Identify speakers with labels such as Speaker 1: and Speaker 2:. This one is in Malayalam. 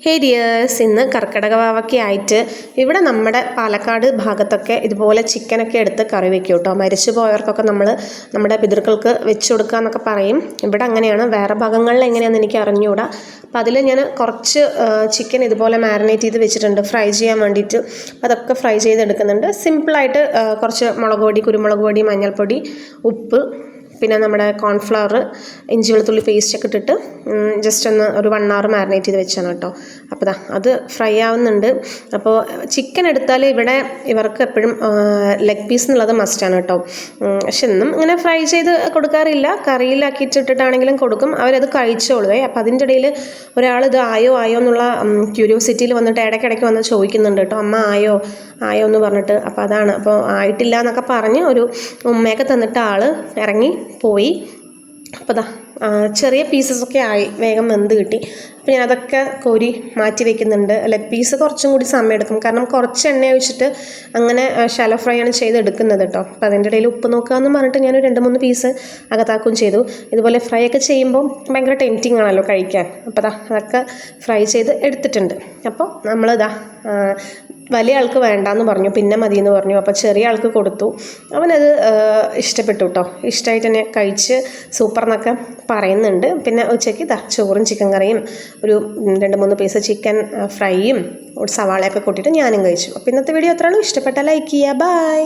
Speaker 1: ഹേ ഡിയേഴ്സ്, ഇന്ന് കർക്കിടക വാവൊക്കെ ആയിട്ട് ഇവിടെ നമ്മുടെ പാലക്കാട് ഭാഗത്തൊക്കെ ഇതുപോലെ ചിക്കനൊക്കെ എടുത്ത് കറി വെക്കും കേട്ടോ. മരിച്ചു പോയവർക്കൊക്കെ നമ്മുടെ പിതൃക്കൾക്ക് വെച്ച് കൊടുക്കുക എന്നൊക്കെ പറയും. ഇവിടെ അങ്ങനെയാണ്, വേറെ ഭാഗങ്ങളിൽ എങ്ങനെയാണെന്ന് എനിക്ക് അറിഞ്ഞുകൂടാ. അപ്പോൾ അതിൽ ഞാൻ കുറച്ച് ചിക്കൻ ഇതുപോലെ മാരിനേറ്റ് ചെയ്ത് വെച്ചിട്ടുണ്ട് ഫ്രൈ ചെയ്യാൻ വേണ്ടിയിട്ട്. അതൊക്കെ ഫ്രൈ ചെയ്തെടുക്കുന്നുണ്ട്. സിമ്പിളായിട്ട് കുറച്ച് മുളക് പൊടി, കുരുമുളക് പൊടി, മഞ്ഞൾപ്പൊടി, ഉപ്പ്, പിന്നെ നമ്മുടെ കോൺഫ്ലവർ, ഇഞ്ചി വെളുത്തുള്ളി പേസ്റ്റൊക്കെ ഇട്ടിട്ട് ജസ്റ്റ് ഒന്ന് ഒരു 1 hour മാരിനേറ്റ് ചെയ്ത് വെച്ചാണ് കേട്ടോ. അപ്പോൾ അത് ഫ്രൈ ആവുന്നുണ്ട്. അപ്പോൾ ചിക്കൻ എടുത്താൽ ഇവിടെ ഇവർക്ക് എപ്പോഴും ലെഗ് പീസ് എന്നുള്ളത് മസ്റ്റാണ് കേട്ടോ. പക്ഷെ എന്നും ഇങ്ങനെ ഫ്രൈ ചെയ്ത് കൊടുക്കാറില്ല, കറിയിലാക്കിയിട്ടിട്ടാണെങ്കിലും കൊടുക്കും. അവരത് കഴിച്ചോളുവേ. അപ്പോൾ അതിൻ്റെ ഇടയിൽ ഒരാൾ ഇത് ആയോ എന്നുള്ള ക്യൂരിയോസിറ്റിയിൽ വന്നിട്ട് ഇടയ്ക്കിടയ്ക്ക് വന്ന് ചോദിക്കുന്നുണ്ട് കേട്ടോ, അമ്മ ആയോ എന്ന് പറഞ്ഞിട്ട്. അപ്പോൾ അതാണ്, അപ്പോൾ ആയിട്ടില്ല എന്നൊക്കെ പറഞ്ഞ് ഒരു ഉമ്മയൊക്കെ തന്നിട്ട് ആൾ ഇറങ്ങി പോയി. അപ്പോൾ ചെറിയ പീസസൊക്കെ ആയി, വേഗം വെന്ത് കിട്ടി. അപ്പോൾ ഞാൻ അതൊക്കെ കോരി മാറ്റി വെക്കുന്നുണ്ട്. ലെഗ് പീസ് കുറച്ചും കൂടി സമയം എടുക്കും, കാരണം കുറച്ച് എണ്ണ ഒഴിച്ചിട്ട് അങ്ങനെ ഷാലോ ഫ്രൈ ആണ് ചെയ്തെടുക്കുന്നത് കേട്ടോ. അപ്പോൾ അതിൻ്റെ ഇടയിൽ ഉപ്പ് നോക്കാമെന്ന് പറഞ്ഞിട്ട് ഞാൻ 2-3 പീസ് അകത്താക്കുകയും ചെയ്തു. ഇതുപോലെ ഫ്രൈ ഒക്കെ ചെയ്യുമ്പോൾ ഭയങ്കര ടെംപ്റ്റിംഗ് ആണല്ലോ കഴിക്കാൻ. അപ്പോൾ അതൊക്കെ ഫ്രൈ ചെയ്ത് എടുത്തിട്ടുണ്ട്. അപ്പോൾ നമ്മളിതാ വലിയ ആൾക്ക് വേണ്ടാന്ന് പറഞ്ഞു, പിന്നെ മതിയെന്ന് പറഞ്ഞു. അപ്പോൾ ചെറിയ ആൾക്ക് കൊടുത്തു. അവനത് ഇഷ്ടപ്പെട്ടു കേട്ടോ. ഇഷ്ടമായിട്ട് തന്നെ കഴിച്ച് സൂപ്പർ എന്നൊക്കെ പറയുന്നുണ്ട്. പിന്നെ ഉച്ചയ്ക്ക് ചോറും ചിക്കൻ കറിയും ഒരു 2-3 പീസ് ചിക്കൻ ഫ്രൈയും ഒരു സവാളയൊക്കെ കൂട്ടിയിട്ട് ഞാനും കഴിച്ചു. അപ്പോൾ ഇന്നത്തെ വീഡിയോ എത്രയാണോ ഇഷ്ടപ്പെട്ടാൽ ലൈക്ക് ചെയ്യുക. ബൈ.